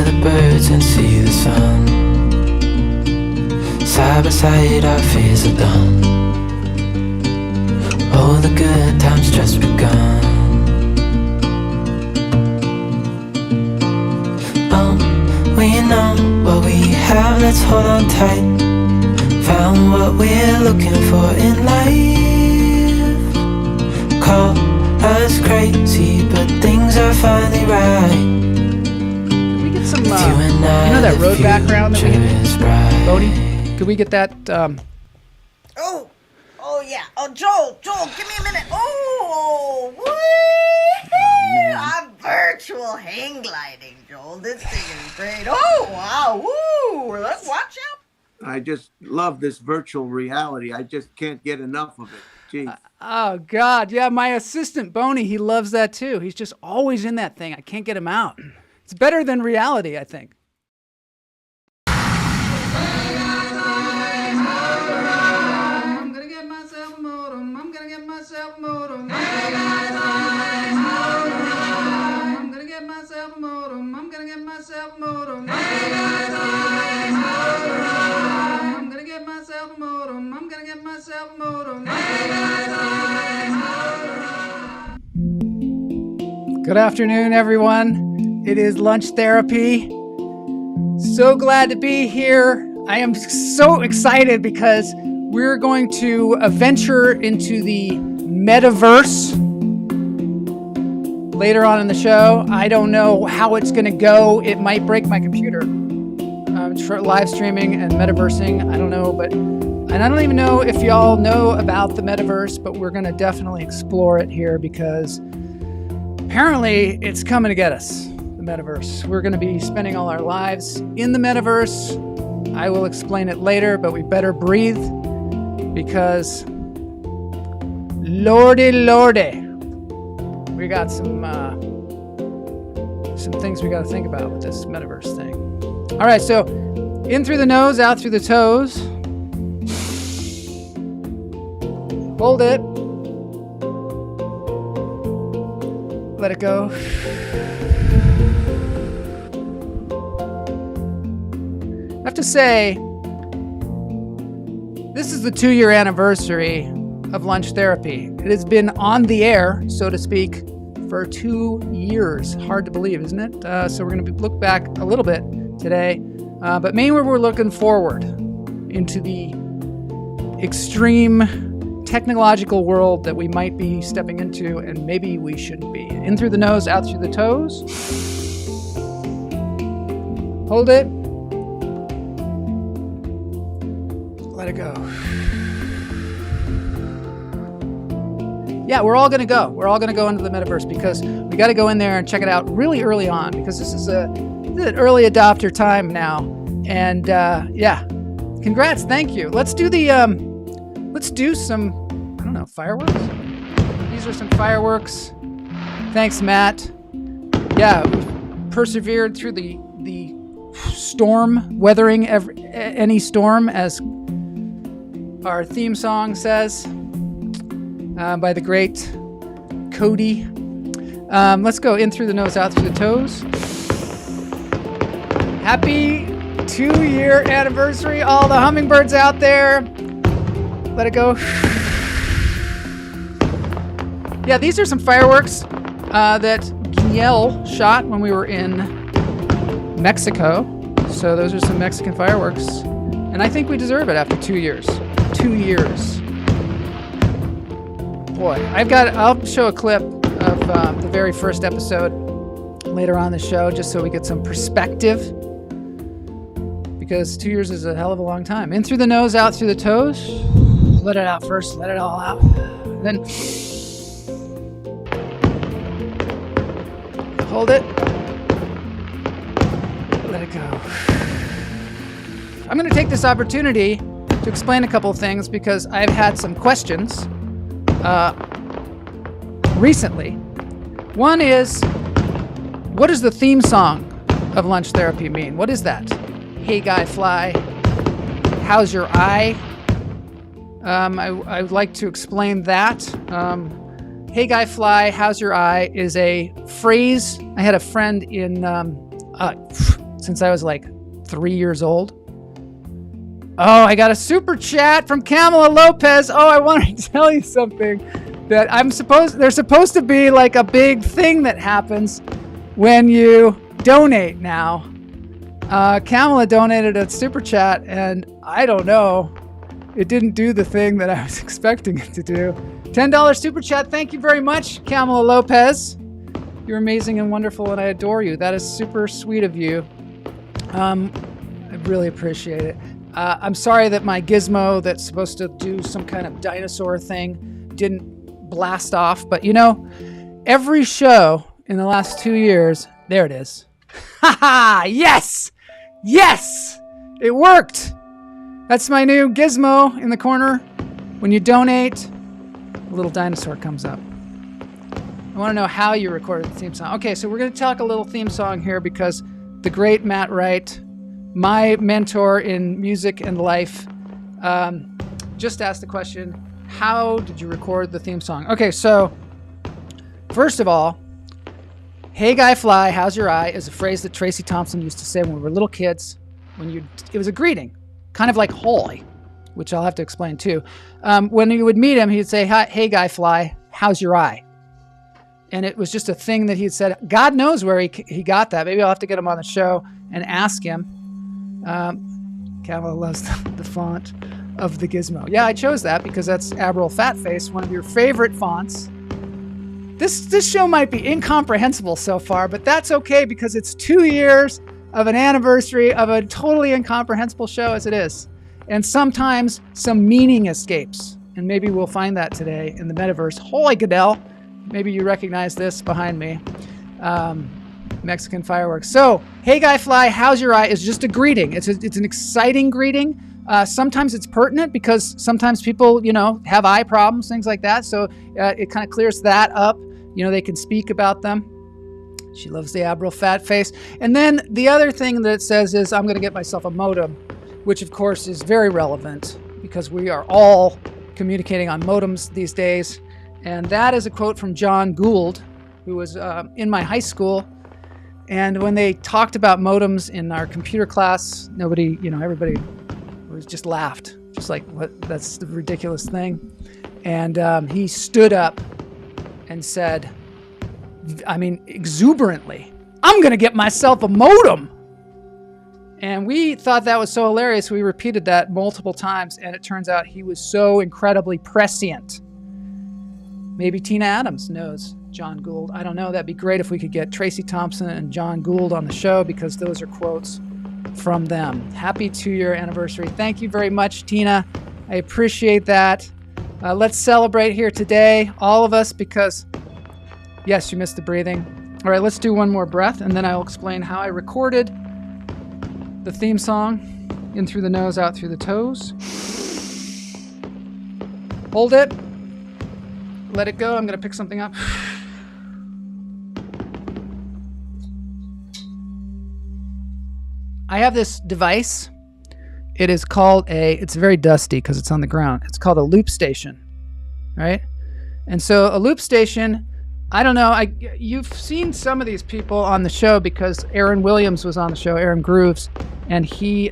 the birds and see the sun. Side by side our fears are done. All the good times just begun. We know what we have, let's hold on tight. Found what we're looking for in life. Call us crazy, but things are finally right. Could we get some, you know that road background that we get? Bodie, could we get that? Oh yeah. Oh, Joel, give me a minute. Oh, woo! I'm virtual hang gliding, Joel. This thing is great. Oh, wow. Woo! Let's watch out. I just love this virtual reality. I just can't get enough of it. Gee. Oh, God. Yeah, my assistant, Boney, he loves that too. He's just always in that thing. I can't get him out. It's better than reality, I think. I'm going to get myself a modem. I'm going to get myself a modem. I'm going to get myself a modem. I'm going to get myself a modem. I'm going to get myself a modem. I'm going to get myself a modem. Good afternoon, everyone. It is lunch therapy. So glad to be here. I am so excited because we're going to venture into the Metaverse later on in the show. I don't know how it's going to go. It might break my computer. For live streaming and metaversing, I don't know, and I don't even know if y'all know about the Metaverse, but we're going to definitely explore it here because apparently it's coming to get us, the Metaverse. We're going to be spending all our lives in the Metaverse. I will explain it later, but we better breathe because lordy, we got some things we got to think about with this Metaverse thing. All right, so in through the nose, out through the toes. Hold it. Let it go. I have to say, this is the 2-year anniversary of Lunch Therapy. It has been on the air, so to speak, for 2 years. Hard to believe, isn't it? So we're going to look back a little bit today, but mainly we're looking forward into the extreme technological world that we might be stepping into, and maybe we shouldn't be. In through the nose, out through the toes. Hold it. Let it go. Yeah, we're all going to go. We're all going to go into the Metaverse because we got to go in there and check it out really early on because this is an early adopter time now. And yeah, congrats. Thank you. Let's do some, I don't know, fireworks? These are some fireworks. Thanks, Matt. Yeah, we've persevered through the storm, weathering any storm, as our theme song says, by the great Cody. Let's go in through the nose, out through the toes. Happy 2-year anniversary, all the hummingbirds out there. Let it go. Yeah, these are some fireworks that Guignel shot when we were in Mexico. So those are some Mexican fireworks. And I think we deserve it after 2 years. 2 years. Boy, I'll show a clip of the very first episode later on the show just so we get some perspective. Because 2 years is a hell of a long time. In through the nose, out through the toes. Let it out first. Let it all out. Then hold it. Let it go. I'm going to take this opportunity to explain a couple of things because I've had some questions recently. One is, what does the theme song of Lunch Therapy mean? What is that? Hey Guy Fly, how's your eye? I would like to explain that. Hey Guy Fly, how's your eye is a phrase. I had a friend in since I was like 3 years old. Oh, I got a super chat from Kamala Lopez. Oh, I want to tell you something that there's supposed to be like a big thing that happens when you donate now. Kamala donated a super chat, and I don't know. It didn't do the thing that I was expecting it to do. $10 super chat. Thank you very much, Kamala Lopez. You're amazing and wonderful, and I adore you. That is super sweet of you. I really appreciate it. I'm sorry that my gizmo that's supposed to do some kind of dinosaur thing didn't blast off. But, every show in the last 2 years, there it is. Ha ha! Yes! Yes! It worked! That's my new gizmo in the corner. When you donate, a little dinosaur comes up. I want to know how you recorded the theme song. Okay, so we're going to talk a little theme song here because the great Matt Wright, my mentor in music and life, just asked the question, how did you record the theme song? Okay, so first of all, "Hey Guy Fly, how's your eye?" is a phrase that Tracy Thompson used to say when we were little kids. It was a greeting, kind of like "Hoy," which I'll have to explain too. When you would meet him, he'd say, "Hey Guy Fly, how's your eye?" And it was just a thing that he'd said. God knows where he got that. Maybe I'll have to get him on the show and ask him. Kamala loves the font of the gizmo. Yeah, I chose that because that's Abril Fatface, one of your favorite fonts. This show might be incomprehensible so far, but that's okay because it's 2 years of an anniversary of a totally incomprehensible show as it is. And sometimes some meaning escapes. And maybe we'll find that today in the metaverse. Holy Goodell. Maybe you recognize this behind me. Mexican fireworks. So, "Hey Guy Fly, how's your eye?" is just a greeting. It's an exciting greeting. Sometimes it's pertinent because sometimes people, have eye problems, things like that. So it kind of clears that up. They can speak about them. She loves the Abril Fatface. And then the other thing that it says is, "I'm going to get myself a modem," which of course is very relevant because we are all communicating on modems these days. And that is a quote from John Gould, who was in my high school. And when they talked about modems in our computer class, everybody just laughed. Just like, what? That's the ridiculous thing. And he stood up and said, exuberantly, "I'm going to get myself a modem." And we thought that was so hilarious. We repeated that multiple times. And it turns out he was so incredibly prescient. Maybe Tina Adams knows John Gould. I don't know. That'd be great if we could get Tracy Thompson and John Gould on the show because those are quotes from them. Happy 2-year anniversary. Thank you very much, Tina. I appreciate that. Let's celebrate here today, all of us, because, yes, you missed the breathing. All right, let's do one more breath, and then I'll explain how I recorded the theme song. In through the nose, out through the toes. Hold it. Let it go. I'm going to pick something up. I have this device. It is called it's very dusty because it's on the ground. It's called a loop station, right? And so a loop station, I don't know. You've seen some of these people on the show because Aaron Williams was on the show, Aaron Grooves, and he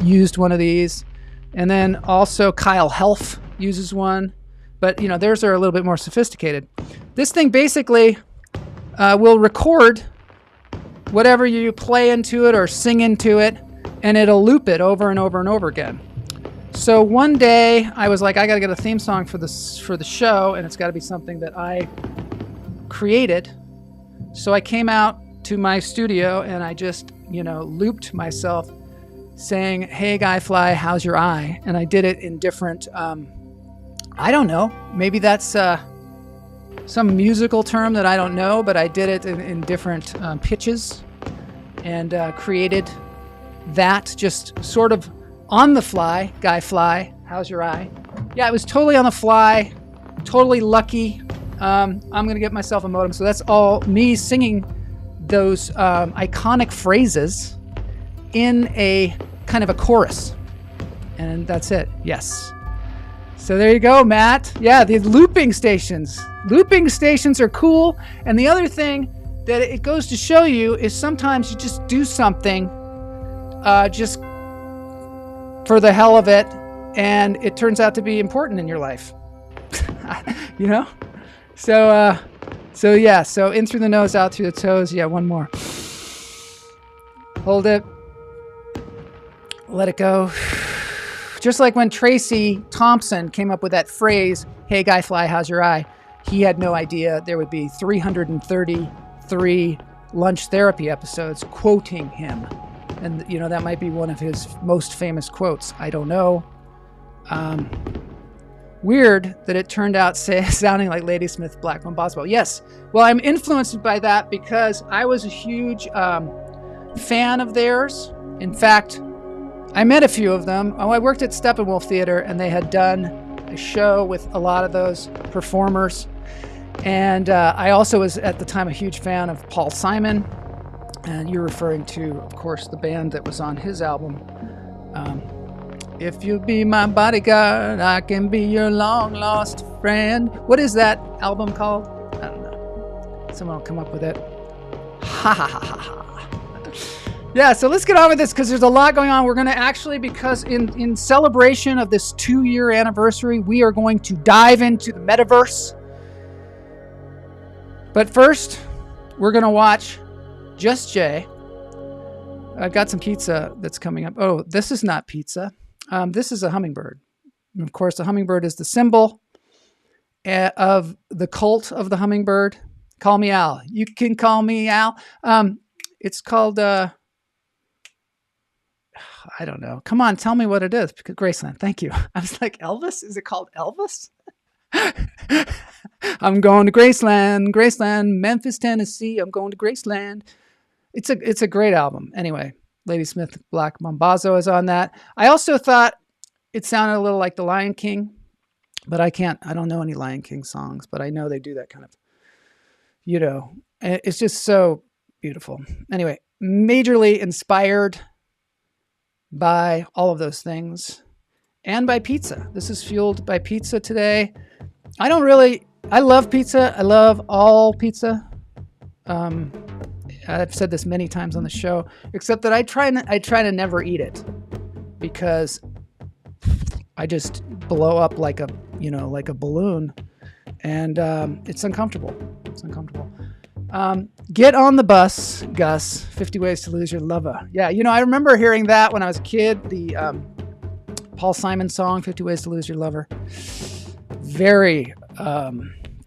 used one of these. And then also Kyle Helf uses one. But, theirs are a little bit more sophisticated. This thing basically will record whatever you play into it or sing into it, and it'll loop it over and over and over again. So one day I was like, I got to get a theme song for the show, and it's got to be something that I created. So I came out to my studio and I just, looped myself saying, "Hey Guy Fly, how's your eye?" And I did it in different, I don't know, maybe that's some musical term that I don't know, but I did it in different pitches and created that just sort of on the fly. "Guy Fly, how's your eye?" Yeah, it was totally on the fly, totally lucky. I'm going to get myself a modem. So that's all me singing those iconic phrases in a kind of a chorus. And that's it. Yes. So there you go, Matt. Yeah, the looping stations. Looping stations are cool. And the other thing that it goes to show you is sometimes you just do something just for the hell of it, and it turns out to be important in your life. You know? So in through the nose, out through the toes. Yeah, one more. Hold it. Let it go. Just like when Tracy Thompson came up with that phrase, "Hey guy fly, how's your eye?" He had no idea there would be 333 lunch therapy episodes quoting him. And, you know, that might be one of his most famous quotes. I don't know. Weird that it turned out sounding like Ladysmith Black Mambazo. Yes. Well, I'm influenced by that because I was a huge fan of theirs. In fact, I met a few of them. I worked at Steppenwolf Theater, and they had done a show with a lot of those performers. And I also was, at the time, a huge fan of Paul Simon. And you're referring to, of course, the band that was on his album. If you'll be my bodyguard, I can be your long-lost friend. What is that album called? I don't know. Someone will come up with it. Ha ha ha ha ha. Yeah, so let's get on with this because there's a lot going on. We're going to actually, because in celebration of this 2-year anniversary, we are going to dive into the metaverse. But first, we're going to watch Just Jay. I've got some pizza that's coming up. Oh, this is not pizza. This is a hummingbird. And of course, the hummingbird is the symbol of the cult of the hummingbird. Call me Al. You can call me Al. It's called, I don't know. Come on, tell me what it is. Graceland, thank you. I was like, Elvis? Is it called Elvis? I'm going to Graceland, Memphis, Tennessee. I'm going to Graceland. It's a great album. Anyway, Ladysmith Black Mambazo is on that. I also thought it sounded a little like The Lion King, but I don't know any Lion King songs, but I know they do that kind of, you know, it's just so beautiful. Anyway, majorly inspired by all of those things and by pizza. This is fueled by pizza today. I love pizza. I love all pizza. I've said this many times on the show, except that I try to never eat it because I just blow up like a balloon, and it's uncomfortable. Get on the bus, Gus. 50 Ways to Lose Your Lover. Yeah, I remember hearing that when I was a kid. The Paul Simon song, 50 Ways to Lose Your Lover. Very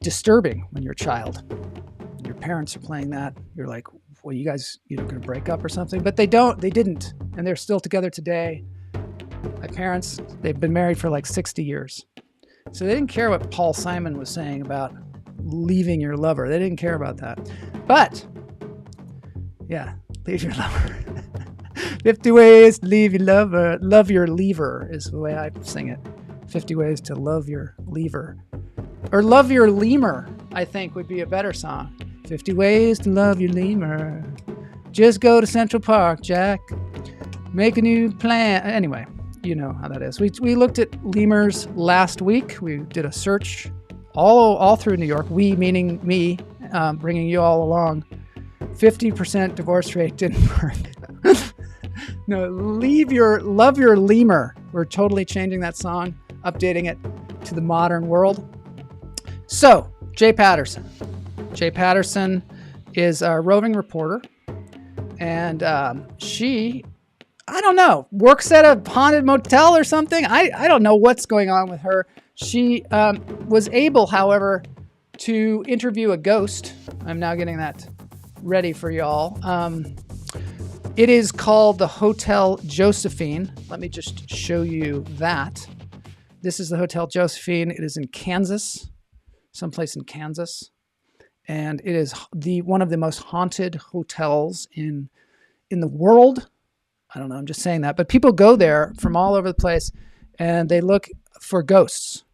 disturbing when you're a child. Your parents are playing that. You're like, well, you guys, going to break up or something? But they didn't. And they're still together today. My parents, they've been married for like 60 years. So they didn't care what Paul Simon was saying about leaving your lover. They didn't care about that. But, yeah, leave your lover. 50 ways to leave your lover. Love your lever is the way I sing it. 50 ways to love your lever. Or love your lemur, I think would be a better song. 50 ways to love your lemur. Just go to Central Park, Jack. Make a new plan. Anyway, you know how that is. We looked at lemurs last week. We did a search all through New York. We, meaning me, bringing you all along. 50% divorce rate didn't work. No, love your lemur. We're totally changing that song, updating it to the modern world. So, Jay Patterson. Jay Patterson is a roving reporter, and she, I don't know, works at a haunted motel or something. I don't know what's going on with her. She was able, however, to interview a ghost. I'm now getting that ready for y'all. It is called the Hotel Josephine. Let me just show you that. This is the Hotel Josephine. It is in Kansas, someplace in Kansas. And it is one of the most haunted hotels in the world. I don't know, I'm just saying that. But people go there from all over the place, and they look for ghosts.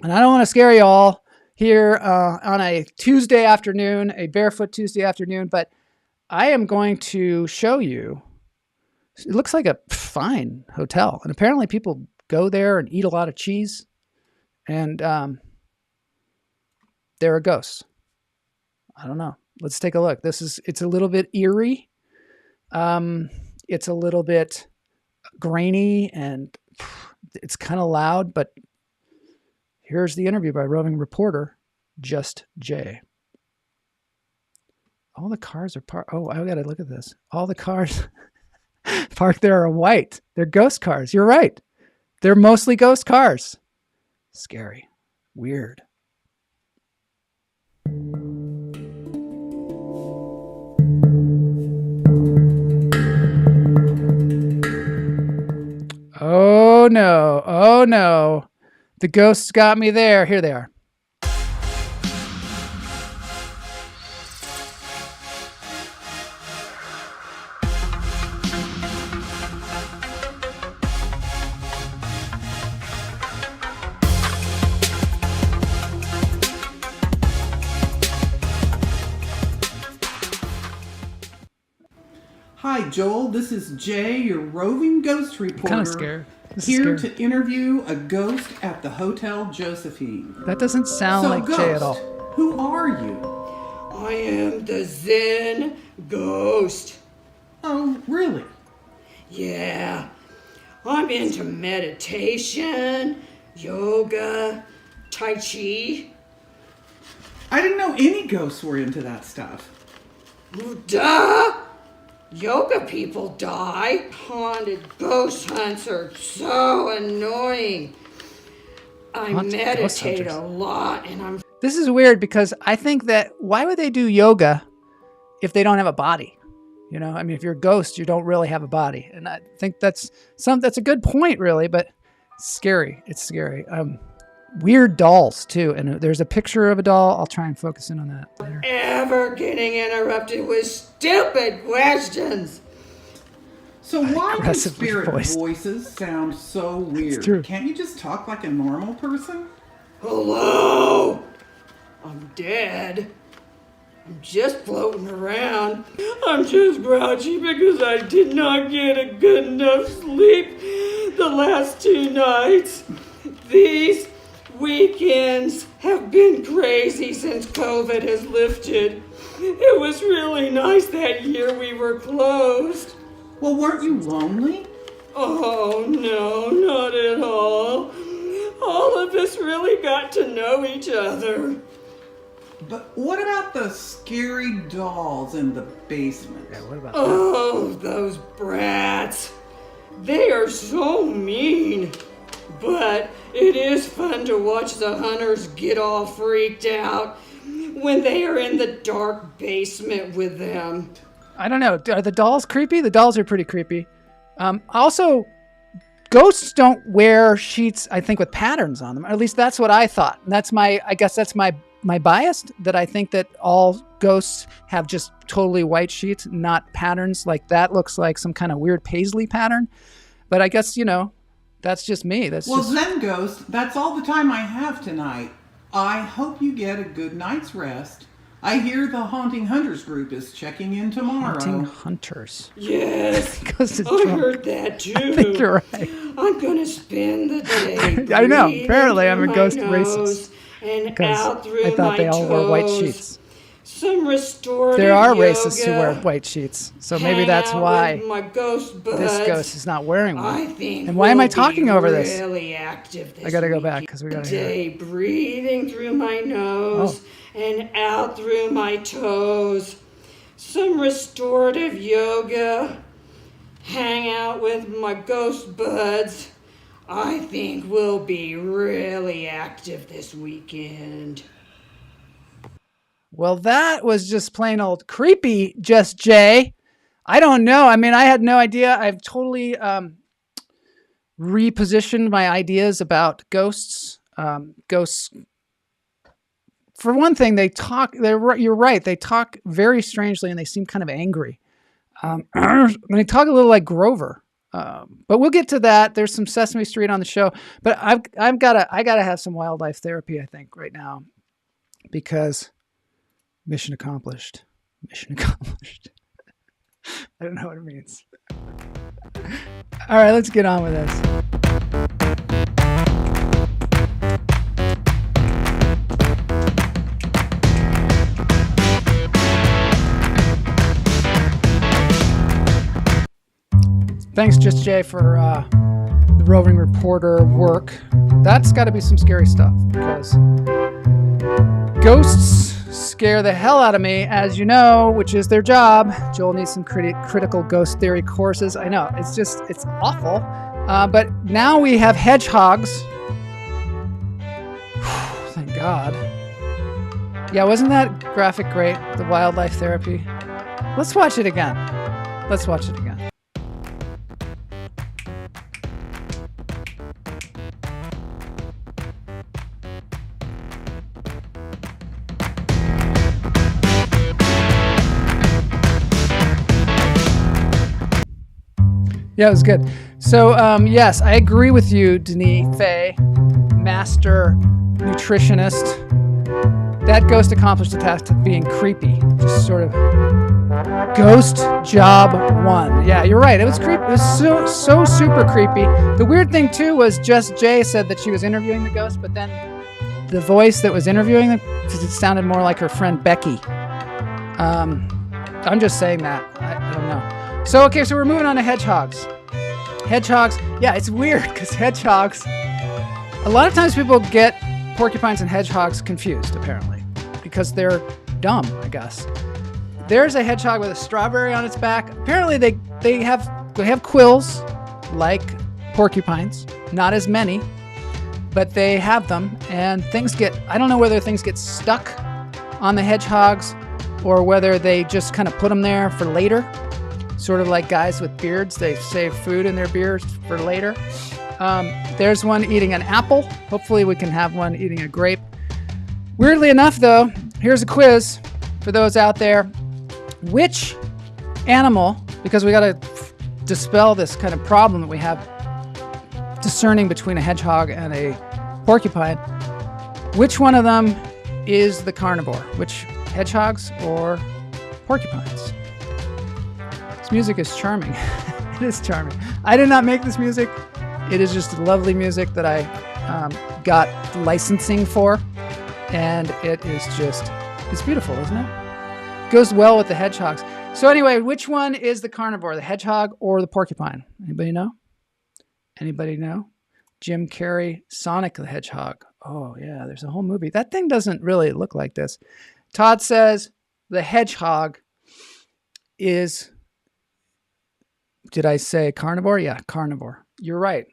And I don't want to scare you all here on a Tuesday afternoon, a Barefoot Tuesday afternoon, but I am going to show you. It looks like a fine hotel. And apparently people go there and eat a lot of cheese. And there are ghosts. I don't know. Let's take a look. It's a little bit eerie. it's a little bit grainy and it's kind of loud, but here's the interview by roving reporter Just Jay. All the cars are parked. Oh, I got to look at this. All the cars parked there are white. They're ghost cars. You're right. They're mostly ghost cars. Scary. Weird. Oh no. Oh no. The ghosts got me there. Here they are. Hi, Joel. This is Jay, your roving ghost reporter. Kind of scared. Here to interview a ghost at the Hotel Josephine. That doesn't sound like ghost, Jay at all. Who are you? I am the Zen Ghost. Oh, really? Yeah, I'm into meditation, yoga, tai chi. I didn't know any ghosts were into that stuff. Duh! Yoga people die. Haunted ghost hunts are so annoying. I Haunted ghost meditate hunters. a lot and I'm This is weird because I think that why would they do yoga if they don't have a body? You know, I mean, if you're a ghost, you don't really have a body. And I think that's a good point, really, but it's scary. It's scary. Weird dolls, too. And there's a picture of a doll. I'll try and focus in on that later. ever getting interrupted with stupid questions. So why do Aggressively spirit voiced. voices sound so weird? true. Can't you just talk like a normal person? Hello? I'm dead. I'm just floating around. I'm just grouchy because I did not get a good enough sleep the last 2 nights. These weekends have been crazy since COVID has lifted. It was really nice that year we were closed. Well, weren't you lonely? Oh, no, not at all. All of us really got to know each other. But what about the scary dolls in the basement? Yeah, what about Oh, those brats. They are so mean. But it is fun to watch the hunters get all freaked out when they are in the dark basement with them. I don't know. Are the dolls creepy? The dolls are pretty creepy. Also, ghosts don't wear sheets, I think, with patterns on them. Or at least that's what I thought. And I guess that's my bias, that I think that all ghosts have just totally white sheets, not patterns. Like that looks like some kind of weird paisley pattern. But I guess, that's just me. Well, Zen Ghost, that's all the time I have tonight. I hope you get a good night's rest. I hear the Haunting Hunters group is checking in tomorrow. Haunting hunters. Yes, Ghost is I drunk. heard that too. I think you're right. I'm gonna spend the day. I know. breathing Apparently, I'm a through ghost my racist. nose and Because out through I thought my they all wore white toes. sheets. Some restorative There are yoga. racists who wear white sheets. So maybe Hang that's out why with my ghost buds. this ghost is not wearing I one. think And why am I we'll talking be over this? really active this I gotta go weekend. back because we gotta hear it. Day breathing through my nose and out through my toes. Some restorative yoga. Hang out with my ghost buds. I think we'll be really active this weekend. Well, that was just plain old creepy, Just Jay. I don't know. I mean, I had no idea. I've totally repositioned my ideas about ghosts. Ghosts, for one thing, you're right. They talk very strangely and they seem kind of angry. They talk a little like Grover. But we'll get to that. There's some Sesame Street on the show. But I gotta have some wildlife therapy, I think, right now. Because mission accomplished. Mission accomplished. I don't know what it means. All right, let's get on with this. Thanks, Just Jay, for the roving reporter work. That's got to be some scary stuff because ghosts scare the hell out of me, as you know, which is their job. Joel needs some critical ghost theory courses. I know, it's awful. But now we have hedgehogs. Thank God. Yeah, wasn't that graphic great? The wildlife therapy. Let's watch it again. Yeah, it was good. So, yes, I agree with you, Denis Fay, master nutritionist. That ghost accomplished the task of being creepy. Just sort of ghost job 1. Yeah, you're right. It was creepy. It was so super creepy. The weird thing, too, was Just Jay said that she was interviewing the ghost, but then the voice that was interviewing them, it sounded more like her friend Becky. I'm just saying that. I don't know. So, okay, so we're moving on to hedgehogs. Hedgehogs, yeah, it's weird because hedgehogs, a lot of times people get porcupines and hedgehogs confused, apparently, because they're dumb, I guess. There's a hedgehog with a strawberry on its back. Apparently they have quills like porcupines, not as many, but they have them, and I don't know whether things get stuck on the hedgehogs or whether they just kind of put them there for later. Sort of like guys with beards, they save food in their beards for later. There's one eating an apple. Hopefully we can have one eating a grape. Weirdly enough, though, here's a quiz for those out there. Which animal, because we got to dispel this kind of problem that we have discerning between a hedgehog and a porcupine, which one of them is the carnivore? Which hedgehogs or porcupines? Music is charming. It is charming. I did not make this music. It is just lovely music that I got licensing for, and it's beautiful, isn't it? Goes well with the hedgehogs. So anyway, which one is the carnivore, the hedgehog or the porcupine? Anybody know? Jim Carrey, Sonic the Hedgehog. Oh yeah, there's a whole movie. That thing doesn't really look like this. Todd says the hedgehog is... Did I say carnivore? Yeah, carnivore. You're right,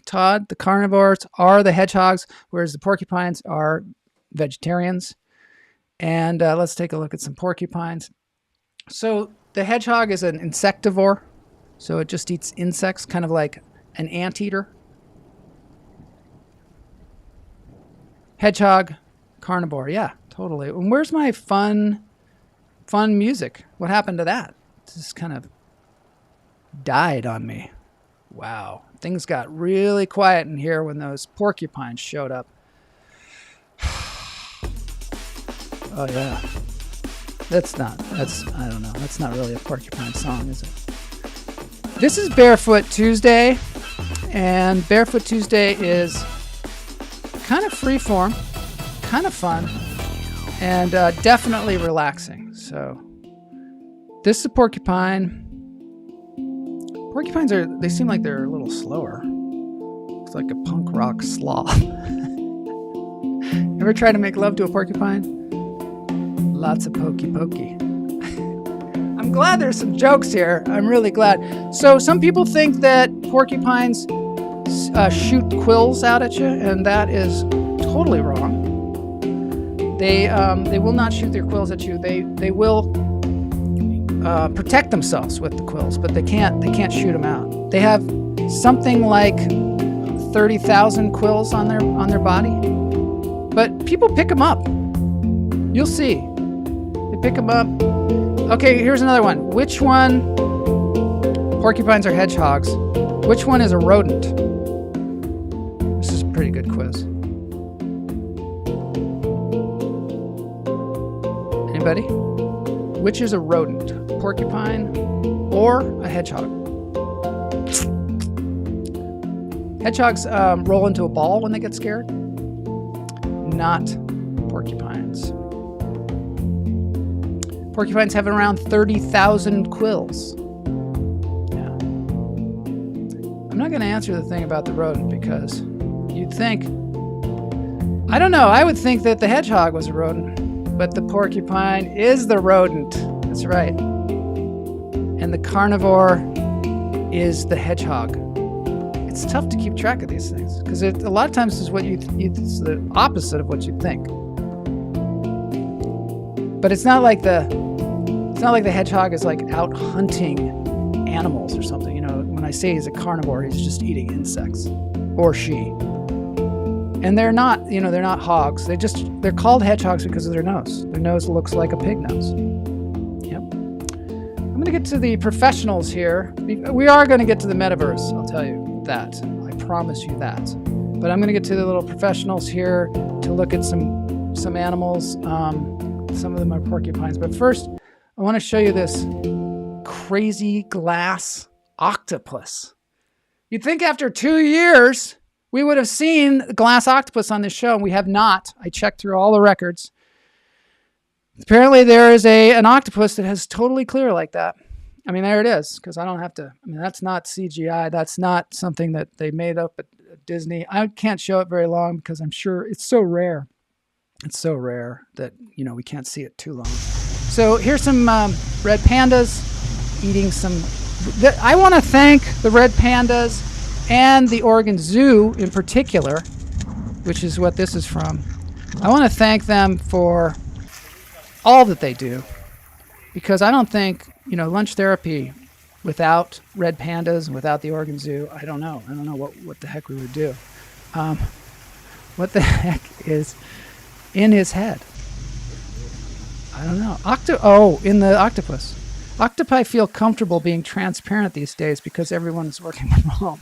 Todd. The carnivores are the hedgehogs, whereas the porcupines are vegetarians. And let's take a look at some porcupines. So the hedgehog is an insectivore, so it just eats insects, kind of like an anteater. Hedgehog, carnivore. Yeah, totally. And where's my fun music? What happened to that? This kind of died on me. Wow. Things got really quiet in here when those porcupines showed up. Oh yeah. I don't know. That's not really a porcupine song, is it? This is Barefoot Tuesday, and Barefoot Tuesday is kind of freeform, kind of fun, and definitely relaxing. So this is a porcupine. Porcupines they seem like they're a little slower. It's like a punk rock sloth. Ever try to make love to a porcupine? Lots of pokey. I'm glad there's some jokes here. I'm really glad. So some people think that porcupines shoot quills out at you, and that is totally wrong. They will not shoot their quills at you. They will protect themselves with the quills, but they can't shoot them out. They have something like 30,000 quills on their body, but people pick them up. You'll see. They pick them up. Okay, here's another one. Which one, porcupines or hedgehogs, which one is a rodent? This is a pretty good quiz. Anybody? Which is a rodent, a porcupine or a hedgehog? Hedgehogs roll into a ball when they get scared. Not porcupines. Porcupines have around 30,000 quills. Yeah. not going to answer the thing about the rodent because you'd think, I don't know, I would think that the hedgehog was a rodent, but the porcupine is the rodent. That's right. And the carnivore is the hedgehog. It's tough to keep track of these things because a lot of times is what it's the opposite of what you think. But it's not like the hedgehog is like out hunting animals or something. You know, when I say he's a carnivore, he's just eating insects, or she. And they're not hogs. They're called hedgehogs because of their nose. Their nose looks like a pig nose. Yep. I'm going to get to the professionals here. We are going to get to the metaverse. I'll tell you that. I promise you that. But I'm going to get to the little professionals here to look at some animals. Some of them are porcupines. But first, I want to show you this crazy glass octopus. You'd think after 2 years, we would have seen the glass octopus on this show, and we have not. I checked through all the records. Apparently, there is an octopus that has totally clear like that. I mean, there it is, because I don't have to. I mean, that's not CGI. That's not something that they made up at Disney. I can't show it very long because I'm sure it's so rare. It's so rare that, we can't see it too long. So here's some red pandas eating some. I want to thank the red pandas and the Oregon Zoo in particular, which is what this is from. I want to thank them for all that they do, because I don't think, lunch therapy without red pandas and without the Oregon Zoo, I don't know what the heck we would do. What the heck is in his head? I don't know. In the octopus. Octopi feel comfortable being transparent these days because everyone is working from home.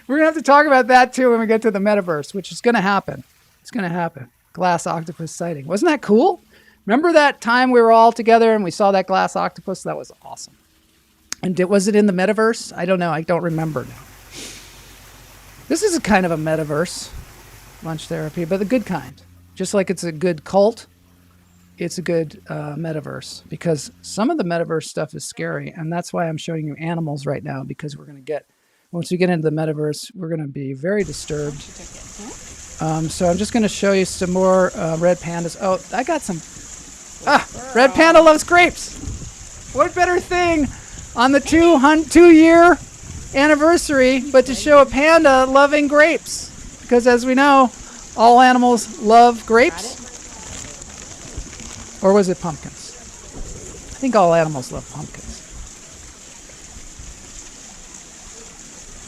We're going to have to talk about that too when we get to the metaverse, which is going to happen. It's going to happen. Glass octopus sighting. Wasn't that cool? Remember that time we were all together and we saw that glass octopus? That was awesome. And was it in the metaverse? I don't know. I don't remember now. This is a kind of a metaverse, lunch therapy, but the good kind. Just like it's a good cult, it's a good metaverse, because some of the metaverse stuff is scary. And that's why I'm showing you animals right now, because once we get into the metaverse, we're going to be very disturbed. So I'm just going to show you some more red pandas. Oh, I got some. Red panda loves grapes. What better thing on the 2-year anniversary but to show a panda loving grapes? Because as we know, all animals love grapes. Or was it pumpkins? I think all animals love pumpkins.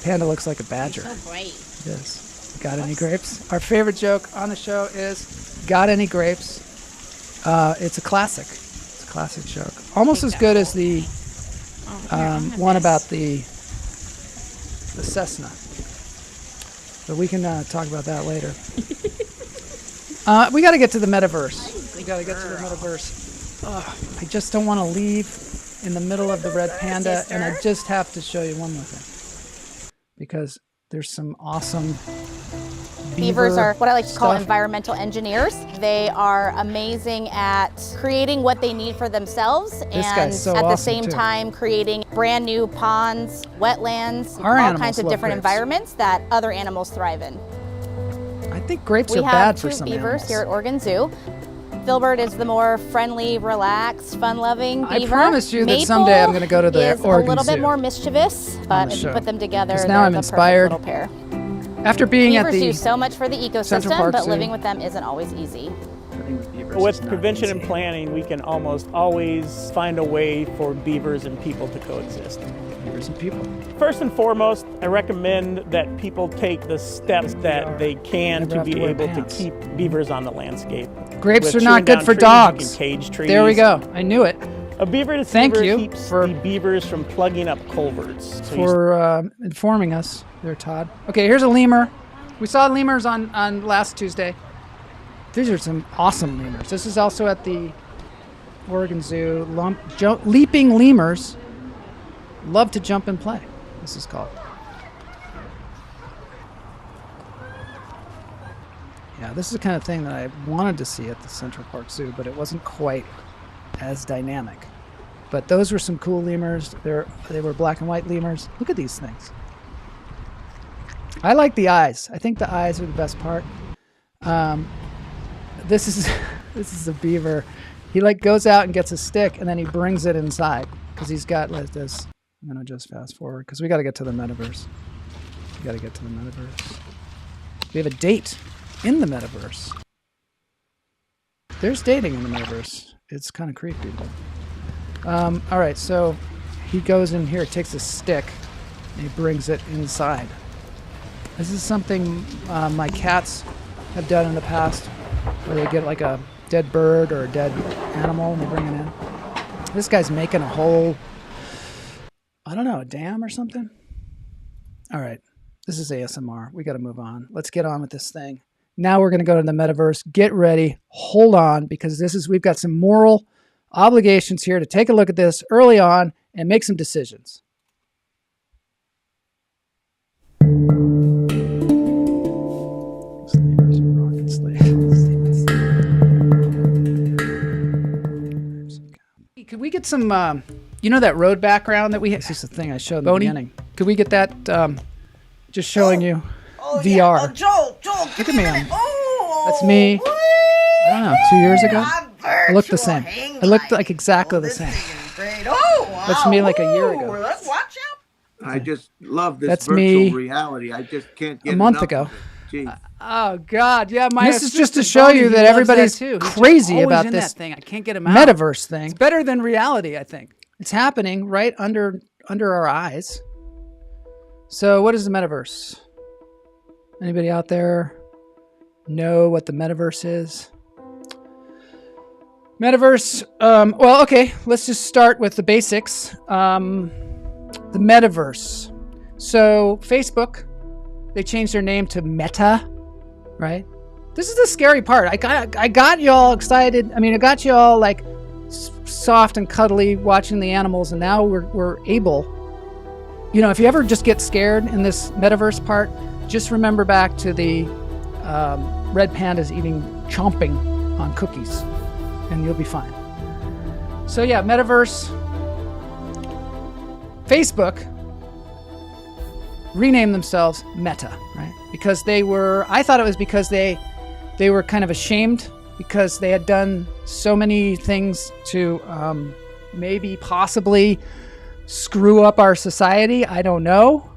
Panda looks like a badger. It's so bright. It is. Got any grapes? Our favorite joke on the show is, got any grapes? It's a classic. It's a classic joke. Almost as good as the one about the Cessna. But we can talk about that later. We got to get to the metaverse. I just don't want to leave in the middle of the red panda, and I just have to show you one more thing. Because there's some awesome Beavers are what I like to call stuff. environmental engineers. They are amazing at creating what they need for themselves and guy's so at the awesome, same too. time creating brand new ponds, wetlands, Our all animals kinds of love different grapes. environments that other animals thrive in. I think grapes We are have bad two for some beavers animals. here at Oregon Zoo. Filbert is the more friendly, relaxed, fun-loving I beaver. promise you that Maple someday I'm gonna go to the is Oregon a little Zoo bit more mischievous, but if show. you put them together, 'Cause they're now I'm the inspired. perfect little pair. After being Beavers at the do so much for the Central ecosystem, Park but Zoo. living with them isn't always easy. With prevention and planning, we can almost always find a way for beavers and people to coexist. beavers and people. First and foremost, I recommend that people take the steps that they can Never to have to be wear able pants. to keep beavers on the landscape. Grapes With are not chewing good down for trees, dogs. You can cage trees. There we go. I knew it. A beaver Thank deceiver you keeps for- the beavers from plugging up culverts. So you For informing us there, Todd. Okay, here's a lemur. We saw lemurs on last Tuesday. These are some awesome lemurs. This is also at the Oregon Zoo. Leaping lemurs love to jump and play, this is called. Yeah, this is the kind of thing that I wanted to see at the Central Park Zoo, but it wasn't quite as dynamic. But those were some cool lemurs. They were black and white lemurs. Look at these things. I like the eyes. I think the eyes are the best part. This is this is a beaver. He like goes out and gets a stick and then he brings it inside because he's got like this. I'm gonna just fast forward because we got to get to the metaverse. We got to get to the metaverse. We have a date in the metaverse. There's dating in the metaverse. It's kind of creepy. All right, so he goes in here, takes a stick, and he brings it inside. This is something my cats have done in the past, where they get like a dead bird or a dead animal and they bring it in. This guy's making a whole, I don't know, a dam or something. All right, this is ASMR. We got to move on. Let's get on with this thing. Now we're going to go to the metaverse. Get ready. Hold on, because we've got some moral obligations here to take a look at this early on and make some decisions. Could we get some, you know, that road background that we had? This is the thing I showed in the beginning. Could we get that, just showing you VR? Yeah. Joel, look at me. That's me. I don't know, 2 years ago? I looked the same. I looked like exactly the same. Oh, wow. That's me like a year ago. Let's watch out. I just love this That's virtual me reality. I just can't get a month enough ago. of it. Gee. Oh God, yeah. This is just to show you that everybody's crazy about this thing. I can't get him out. metaverse thing. It's better than reality, I think. It's happening right under our eyes. So, what is the metaverse? Anybody out there know what the metaverse is? Metaverse. Well, okay. Let's just start with the basics. The metaverse. So, Facebook. They changed their name to Meta, right? This is the scary part. I got you all excited. I mean, I got you all like soft and cuddly watching the animals, and now we're able. You know, if you ever just get scared in this metaverse part, just remember back to the red pandas chomping on cookies, and you'll be fine. So yeah, metaverse. Facebook renamed themselves Meta, right? Because I thought it was because they were kind of ashamed because they had done so many things to maybe possibly screw up our society. I don't know.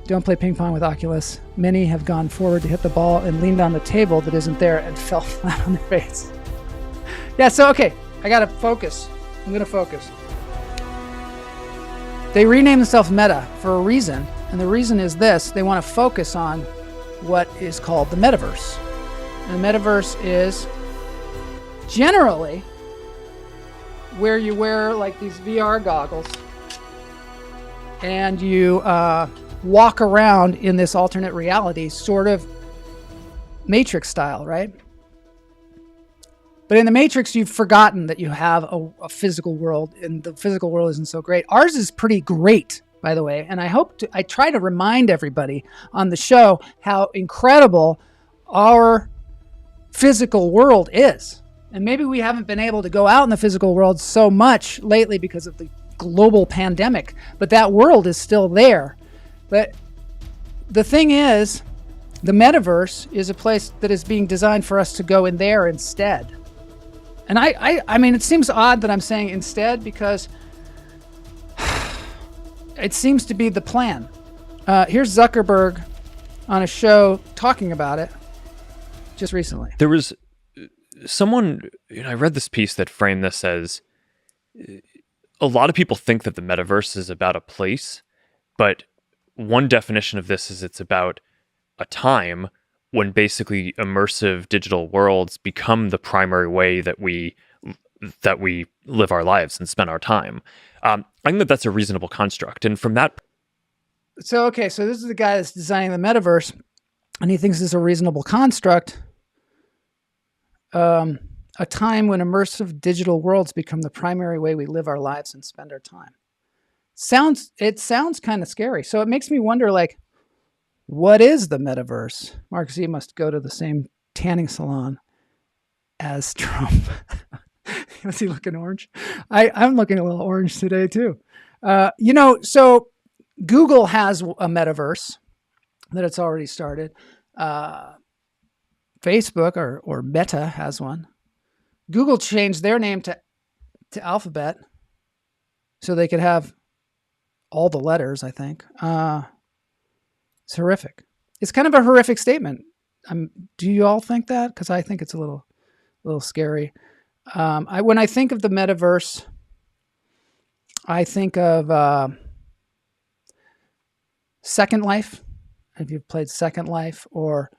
Don't play ping pong with Oculus. Many have gone forward to hit the ball and leaned on the table that isn't there and fell flat on their face. Yeah, so okay, I gotta focus. I'm gonna focus. They renamed themselves Meta for a reason, and the reason is this: they want to focus on what is called the metaverse. And the metaverse is generally where you wear like these VR goggles and you walk around in this alternate reality, sort of Matrix style, right? But in the Matrix, you've forgotten that you have a physical world, and the physical world isn't so great. Ours is pretty great, by the way, and I try to remind everybody on the show how incredible our physical world is. And maybe we haven't been able to go out in the physical world so much lately because of the global pandemic, but that world is still there. But the thing is, the metaverse is a place that is being designed for us to go in there instead. And I mean, it seems odd that I'm saying instead because it seems to be the plan. Here's Zuckerberg on a show talking about it just recently. There was someone, I read this piece that framed this as a lot of people think that the metaverse is about a place, but one definition of this is it's about a time when basically immersive digital worlds become the primary way that we live our lives and spend our time. I think that that's a reasonable construct. And from that... So this is the guy that's designing the metaverse, and he thinks this is a reasonable construct. A time when immersive digital worlds become the primary way we live our lives and spend our time. It sounds kind of scary. So it makes me wonder, like, what is the metaverse? Mark Z must go to the same tanning salon as Trump. Was he looking orange? I'm looking a little orange today too. So Google has a metaverse, that it's already started. Facebook or Meta has one. Google changed their name to Alphabet so they could have all the letters, I think. It's horrific. It's kind of a horrific statement. Do you all think that? Because I think it's a little scary. When I think of the metaverse, I think of Second Life. If you've played Second Life or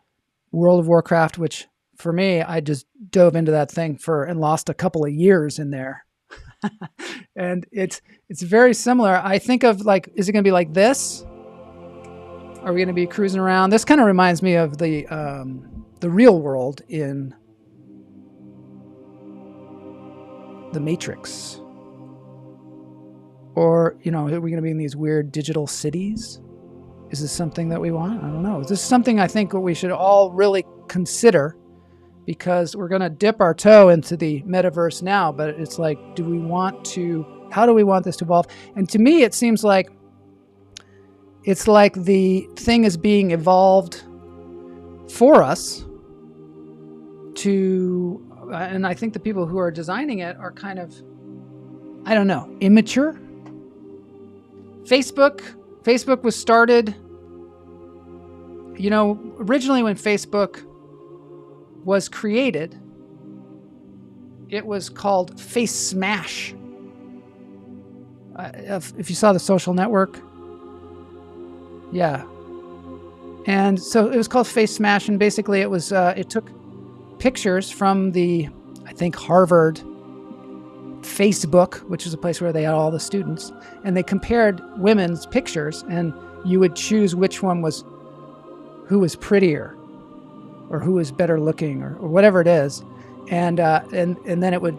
World of Warcraft, which for me, I just dove into that thing and lost a couple of years in there. And it's very similar. I think of like, is it going to be like this? Are we going to be cruising around? This kind of reminds me of the real world in The Matrix. Or, are we going to be in these weird digital cities? Is this something that we want? I don't know. Is this something I think we should all really consider? Because we're going to dip our toe into the metaverse now, but it's like, how do we want this to evolve? And to me, it seems like it's like the thing is being evolved for us and I think the people who are designing it are kind of, I don't know, immature. Facebook was started, originally when Facebook was created, it was called Face Smash. If you saw The Social Network, yeah. And so it was called Face Smash, and basically it was it took pictures from I think Harvard Facebook, which is a place where they had all the students, and they compared women's pictures, and you would choose who was prettier or who was better looking or whatever it is. And then it would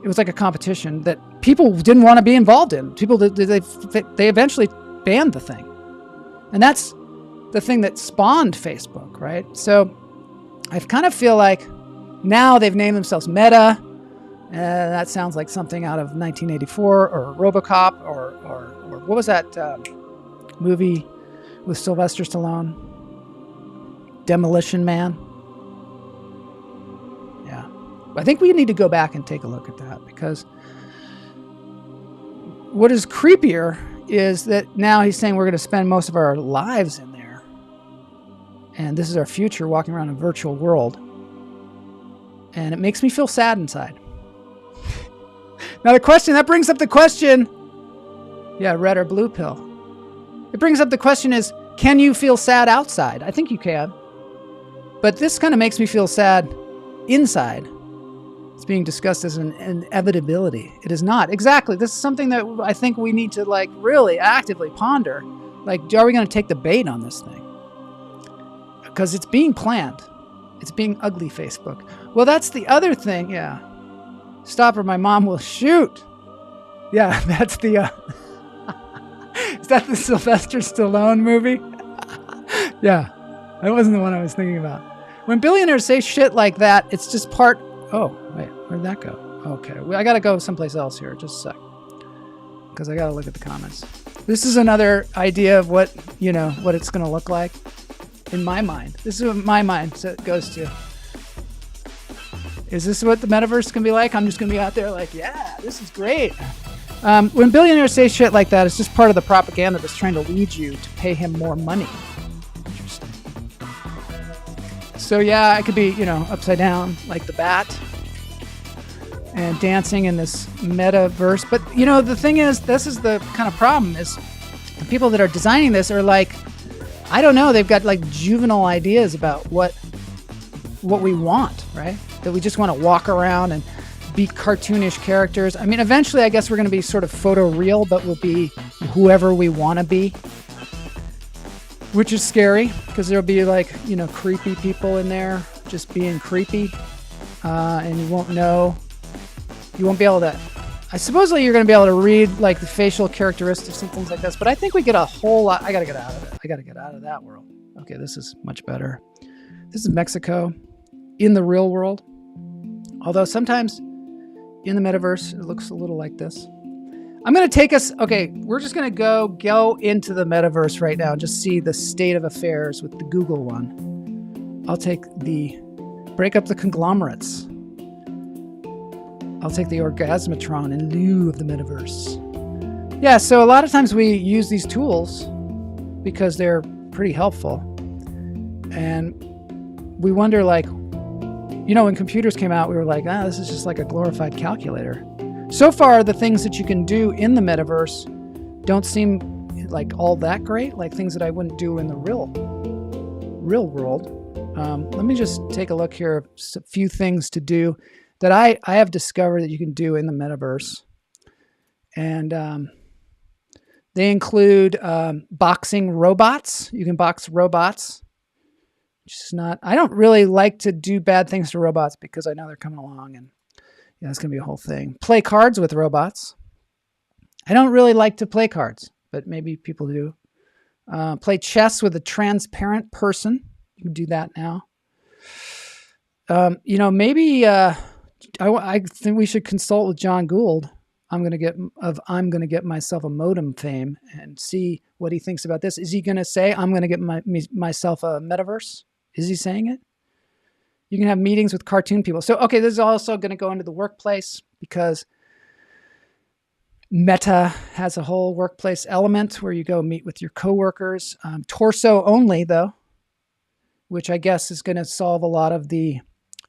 it was like a competition that people didn't want to be involved in. They eventually banned the thing. And that's the thing that spawned Facebook, right? So I kind of feel like now they've named themselves Meta. That sounds like something out of 1984 or RoboCop or what was that movie with Sylvester Stallone? Demolition Man. Yeah. I think we need to go back and take a look at that, because what is creepier is that now he's saying we're going to spend most of our lives in there. And this is our future, walking around a virtual world. And it makes me feel sad inside. Now that brings up the question, yeah, red or blue pill. It brings up the question is, can you feel sad outside? I think you can. But this kind of makes me feel sad inside. It's being discussed as an inevitability. It is not. Exactly. This is something that I think we need to really actively ponder. Are we going to take the bait on this thing? Because it's being planned. It's being ugly, Facebook. Well, that's the other thing. Yeah. Stop or my mom will shoot. Yeah, that's the... Is that the Sylvester Stallone movie? Yeah, that wasn't the one I was thinking about. When billionaires say shit like that, it's just part... Oh, wait, where'd that go? Okay, I gotta go someplace else here, just a sec. Because I gotta look at the comments. This is another idea of what it's gonna look like in my mind. This is what my mind goes to. Is this what the metaverse can be like? I'm just gonna be out there yeah, this is great. When billionaires say shit like that, it's just part of the propaganda that's trying to lead you to pay him more money. Interesting. So yeah, I could be, upside down like the bat and dancing in this metaverse. But, the thing is, this is the kind of problem is the people that are designing this are I don't know, they've got juvenile ideas about what we want, right? That we just want to walk around and be cartoonish characters. I mean, eventually I guess we're going to be sort of photoreal, but we'll be whoever we want to be, which is scary because there'll be creepy people in there just being creepy, and you won't be able to, supposedly you're going to be able to read the facial characteristics and things like this, but I think we get a whole lot. I got to get out of it. I got to get out of that world. Okay, this is much better. This is Mexico in the real world. Although sometimes in the metaverse, it looks a little like this. I'm going to take us. Okay, we're just going to go into the metaverse right now and just see the state of affairs with the Google one. I'll take break up the conglomerates. I'll take the Orgasmatron in lieu of the metaverse. Yeah, so a lot of times we use these tools because they're pretty helpful. And we wonder, like, when computers came out, we were like, this is just like a glorified calculator. So far, the things that you can do in the metaverse don't seem like all that great, like things that I wouldn't do in the real world. Let me just take a look here. Just a few things to do that I have discovered that you can do in the metaverse. And they include boxing robots. You can box robots. I don't really like to do bad things to robots because I know they're coming along and it's going to be a whole thing. Play cards with robots. I don't really like to play cards, but maybe people do. Play chess with a transparent person. You can do that now. Maybe I think we should consult with John Gould. I'm going to get myself a modem fame and see what he thinks about this. Is he going to say I'm going to get myself a metaverse? Is he saying it? You can have meetings with cartoon people. So, okay, this is also going to go into the workplace because Meta has a whole workplace element where you go meet with your coworkers. Torso only, though, which I guess is going to solve a lot of the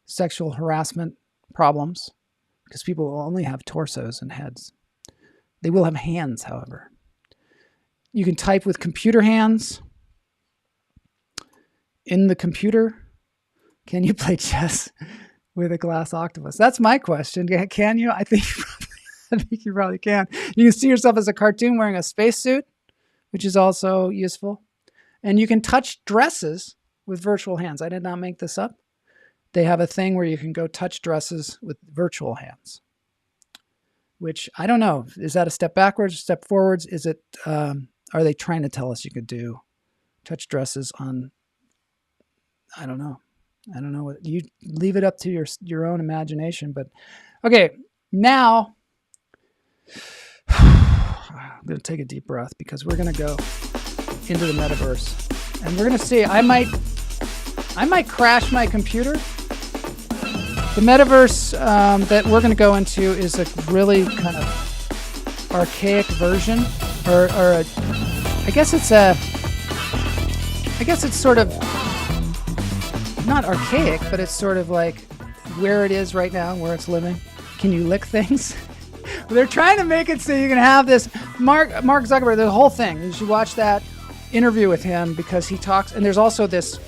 sexual harassment problems because people will only have torsos and heads. They will have hands, however. You can type with computer hands. In the computer, can you play chess with a glass octopus? That's my question. Can you? I think you probably can. You can see yourself as a cartoon wearing a spacesuit, which is also useful. And you can touch dresses with virtual hands. I did not make this up. They have a thing where you can go touch dresses with virtual hands, which I don't know. Is that a step backwards, a step forwards? Is it? Are they trying to tell us you could do touch dresses on? I don't know. What you leave it up to your own imagination. But okay, now I'm going to take a deep breath because we're going to go into the metaverse, and we're going to see. I might crash my computer. The metaverse that we're going to go into is a really kind of archaic version, or I guess it's sort of not archaic, but it's sort of like where it is right now, where it's living. Can you lick things? They're trying to make it so you can have this. Mark Zuckerberg, the whole thing. You should watch that interview with him because he talks, and there's also this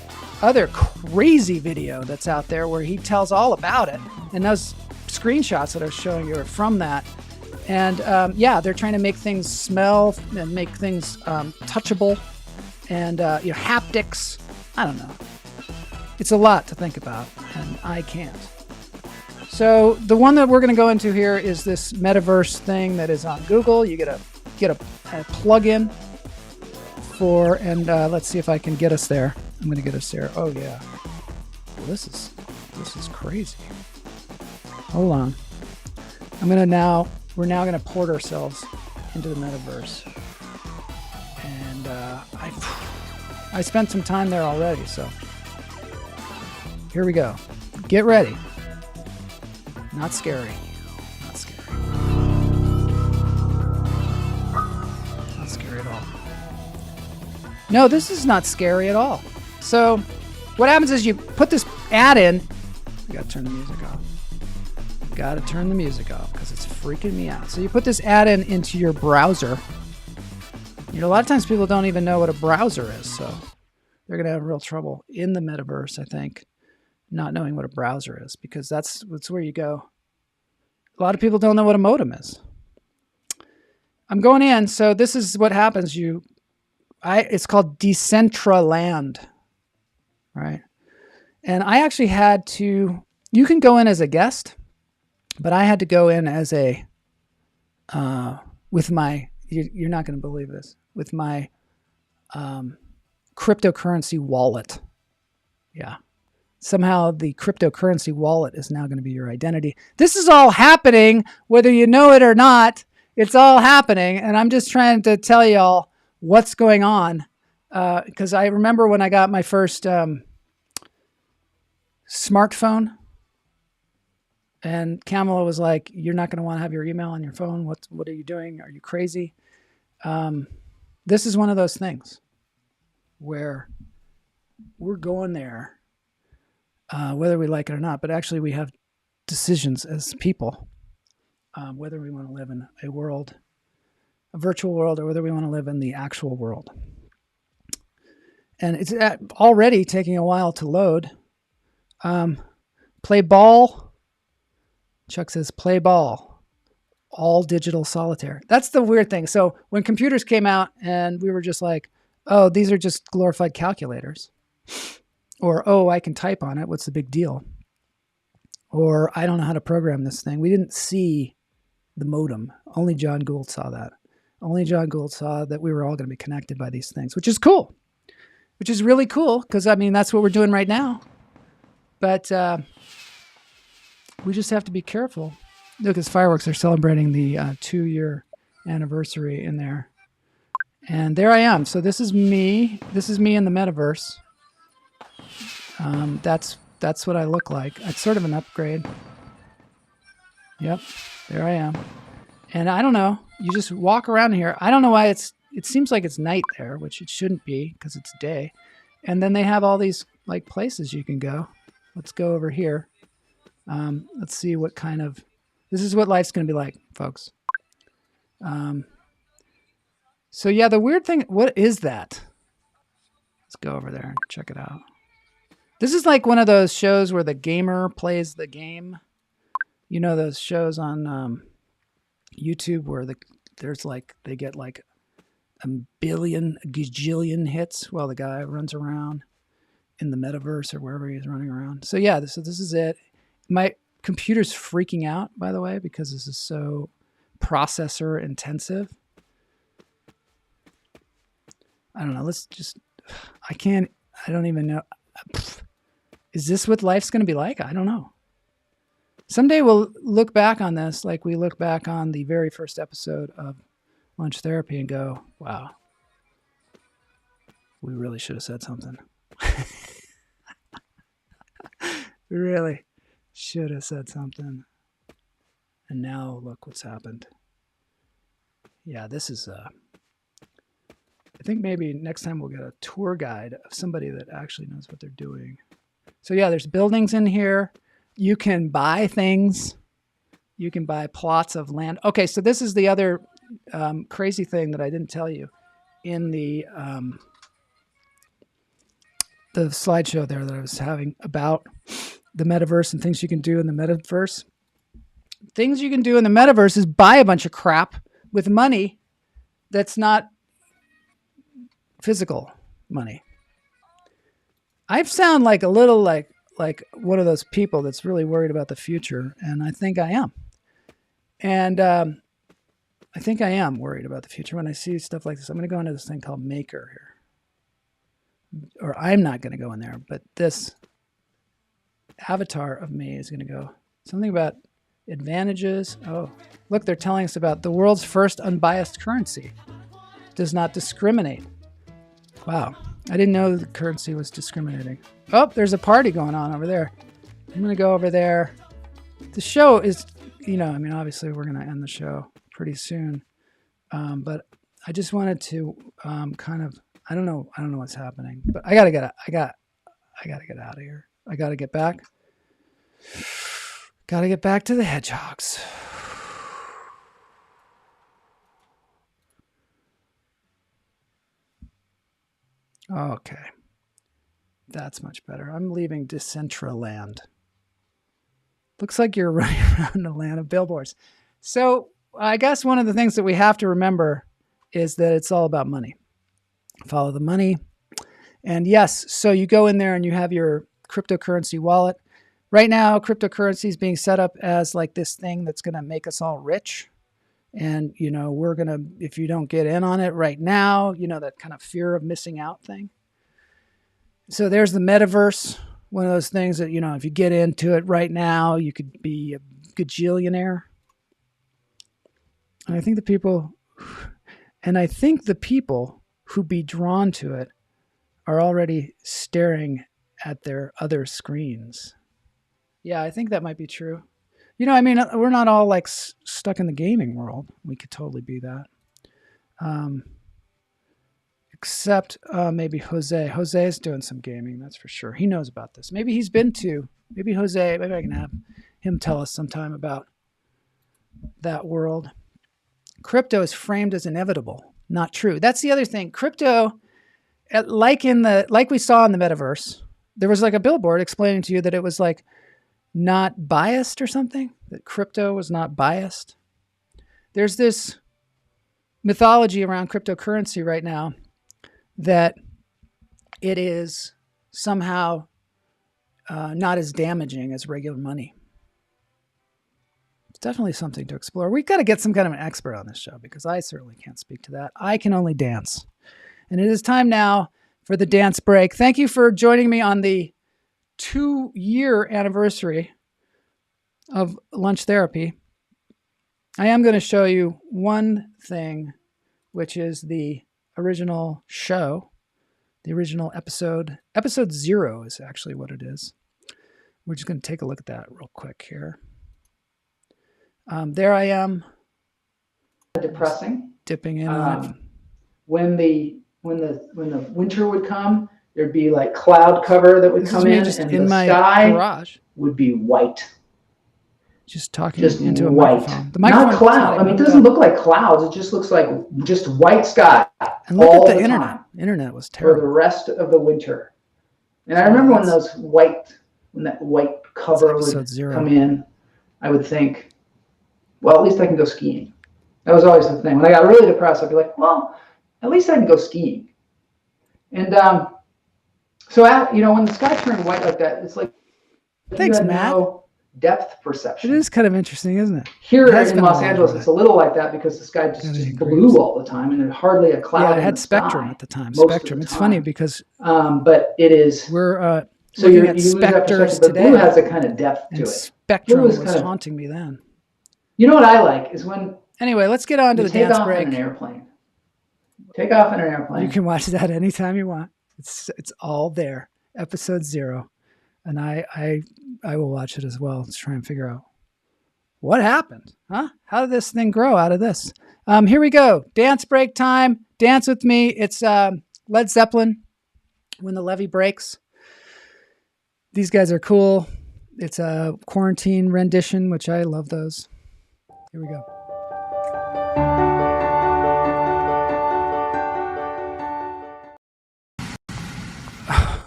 other crazy video that's out there where he tells all about it, and those screenshots that are showing you are from that. And they're trying to make things smell and make things touchable, and haptics. I don't know. It's a lot to think about, and I can't. So the one that we're going to go into here is this metaverse thing that is on Google. You get a plug-in for, and let's see if I can get us there. I'm going to get us there. Oh yeah, well, this is crazy. Hold on. We're now going to port ourselves into the metaverse, and I spent some time there already, so. Here we go. Get ready. Not scary. Not scary. Not scary at all. No, this is not scary at all. So what happens is you put this ad in. You gotta turn the music off. Gotta turn the music off because it's freaking me out. So you put this ad in into your browser. A lot of times people don't even know what a browser is, so they're gonna have real trouble in the metaverse, I think, not knowing what a browser is, because that's where you go. A lot of people don't know what a modem is. I'm going in, so this is what happens. It's called Decentraland, right? And I actually had to. You can go in as a guest, but I had to go in as with my. You're not going to believe this. With my cryptocurrency wallet. Yeah. Somehow the cryptocurrency wallet is now going to be your identity. This is all happening whether you know it or not It's all happening, and I'm just trying to tell y'all what's going on. Because I remember when I got my first smartphone, and Kamala was like, "You're not going to want to have your email on your phone. What are you doing? Are you crazy?" This is one of those things where we're going there, whether we like it or not. But actually, we have decisions as people, whether we want to live in a virtual world, or whether we want to live in the actual world. And it's already taking a while to load. Play ball. Chuck says, play ball. All digital solitaire. That's the weird thing. So when computers came out and we were just like, oh, these are just glorified calculators. Or, oh, I can type on it. What's the big deal? Or I don't know how to program this thing. We didn't see the modem. Only John Gould saw that. Only John Gould saw that we were all going to be connected by these things, which is cool. Which is really cool because, I mean, that's what we're doing right now. But we just have to be careful. Look, as fireworks are celebrating the 2-year anniversary in there. And there I am. So this is me. This is me in the metaverse. That's what I look like. It's sort of an upgrade. Yep, there I am. And I don't know. You just walk around here. I don't know why it seems like it's night there, which it shouldn't be because it's day. And then they have all these like places you can go. Let's go over here. Let's see what kind of... This is what life's going to be like, folks. So yeah, the weird thing... What is that? Let's go over there and check it out. This is like one of those shows where the gamer plays the game. You know those shows on YouTube where they get like a gajillion hits while the guy runs around in the metaverse or wherever he's running around. So yeah, this is it. My computer's freaking out, by the way, because this is so processor intensive. I don't know. I don't even know. Is this what life's going to be like? I don't know. Someday we'll look back on this like we look back on the very first episode of Lunch Therapy and go, wow, we really should have said something. We really should have said something. And now look what's happened. Yeah, this is... I think maybe next time we'll get a tour guide of somebody that actually knows what they're doing. So yeah, there's buildings in here. You can buy things. You can buy plots of land. Okay, so this is the other crazy thing that I didn't tell you in the slideshow there that I was having about the metaverse and things you can do in the metaverse. Things you can do in the metaverse is buy a bunch of crap with money that's not physical money. I sound like a little like one of those people that's really worried about the future, and I think I am. And I think I am worried about the future when I see stuff like this. I'm going to go into this thing called Maker here. Or I'm not going to go in there, but this avatar of me is going to go. Something about advantages. Oh, look, they're telling us about the world's first unbiased currency. Does not discriminate. Wow. I didn't know the currency was discriminating. Oh, there's a party going on over there. I'm going to go over there. The show is, obviously we're going to end the show pretty soon. But I just wanted to I don't know what's happening, but I got to get out of here. I got to get back. Got to get back to the hedgehogs. Okay. That's much better. I'm leaving Decentraland. Looks like you're running around a land of billboards. So I guess one of the things that we have to remember is that it's all about money. Follow the money. And yes, so you go in there and you have your cryptocurrency wallet. Right now, cryptocurrency is being set up as like this thing that's going to make us all rich. And, we're going to, if you don't get in on it right now, that kind of fear of missing out thing. So there's the metaverse, one of those things that, if you get into it right now, you could be a gajillionaire. And I think the people who be drawn to it are already staring at their other screens. Yeah, I think that might be true. I mean, we're not all like stuck in the gaming world. We could totally be that. Except maybe Jose. Jose's doing some gaming, that's for sure. He knows about this. Maybe he's been to. Maybe Jose, maybe I can have him tell us sometime about that world. Crypto is framed as inevitable. Not true. That's the other thing. Crypto, like we saw in the metaverse, there was like a billboard explaining to you that it was like not biased or something, that crypto was not biased. There's this mythology around cryptocurrency right now that it is somehow not as damaging as regular money. It's definitely something to explore. We've got to get some kind of an expert on this show because I certainly can't speak to that. I can only dance. And it is time now for the dance break. Thank you for joining me on the 2-year anniversary of Lunch Therapy. I am going to show you one thing, which is the original show, the original episode. Episode 0 is actually what it is. We're just going to take a look at that real quick here. There I am. Depressing. Dipping in on it. When the winter would come, there'd be like cloud cover that would come in, and the sky garage would be white. Just talking into white. A microphone. The microphone not cloud. I mean, it doesn't look like clouds. It just looks like just white sky. And look all at the internet. Time internet was terrible for the rest of the winter. And I remember when that white cover would come in, I would think, well, at least I can go skiing. That was always the thing. When I got really depressed, I'd be like, well, at least I can go skiing. And so when the sky turned white like that, it's like thanks, Matt. No depth perception. It is kind of interesting, isn't it? Here in Los Angeles, it's a little like that because the sky just blue all the time, and there's hardly a cloud. Yeah, it had spectrum at the time. Spectrum. It's funny because but it is. We're so looking at specters today. Blue has a kind of depth to it. Spectrum was haunting me then. You know what I like is when. Anyway, let's get on to the dance break. Take off in an airplane. Take off in an airplane. You can watch that anytime you want. It's all there. Episode 0. And I will watch it as well. Let's try and figure out what happened. Huh? How did this thing grow out of this? Here we go. Dance break time. Dance with me. It's Led Zeppelin, When the Levee Breaks. These guys are cool. It's a quarantine rendition, which I love those. Here we go.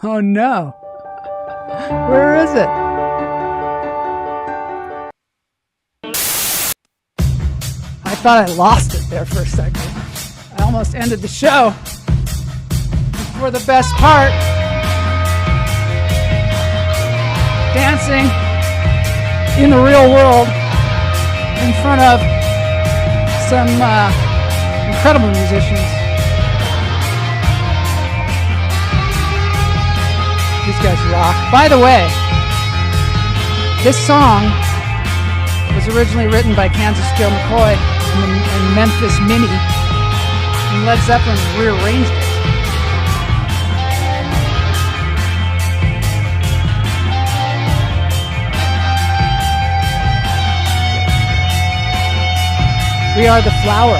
Oh no. Where is it? I thought I lost it there for a second. I almost ended the show before the best part. Dancing in the real world in front of some incredible musicians. These guys rock. By the way, this song was originally written by Kansas Joe McCoy and Memphis Minnie, and Led Zeppelin rearranged it. We are the flower.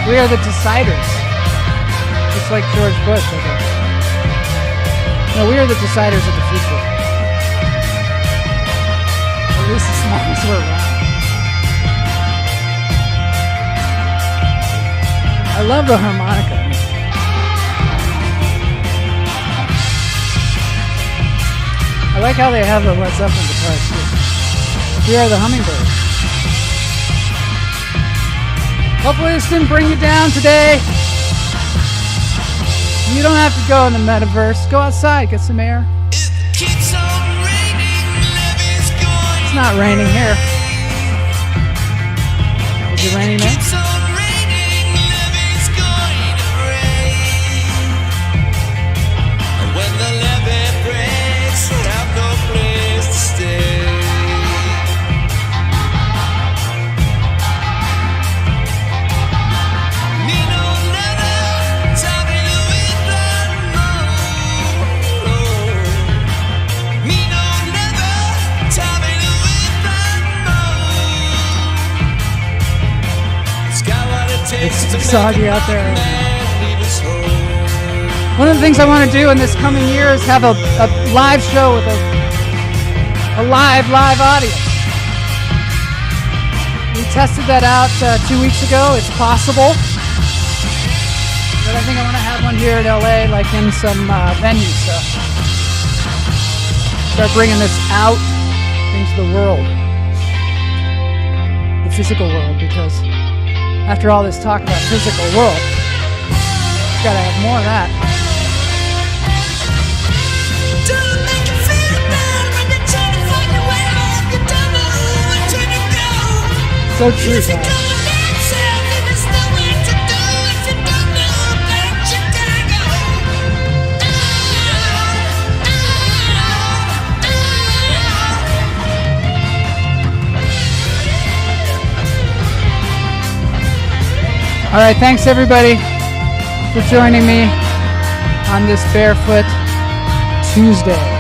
We are the deciders. Just like George Bush, I guess. No, we are the deciders of the future. At least as long as we're around. I love the harmonica. I like how they have the Led Zeppelin guitar too. We are the hummingbird. Hopefully this didn't bring you down today. You don't have to go in the metaverse. Go outside, get some air. It's not raining here. Is it raining there? soggy out there. One of the things I want to do in this coming year is have a live show with a live audience. We tested that out 2 weeks ago. It's possible. But I think I want to have one here in LA, like in some venues. So start bringing this out into the world, the physical world, because after all this talk about physical world, gotta have more of that. So true, guys. All right, thanks everybody for joining me on this Barefoot Tuesday.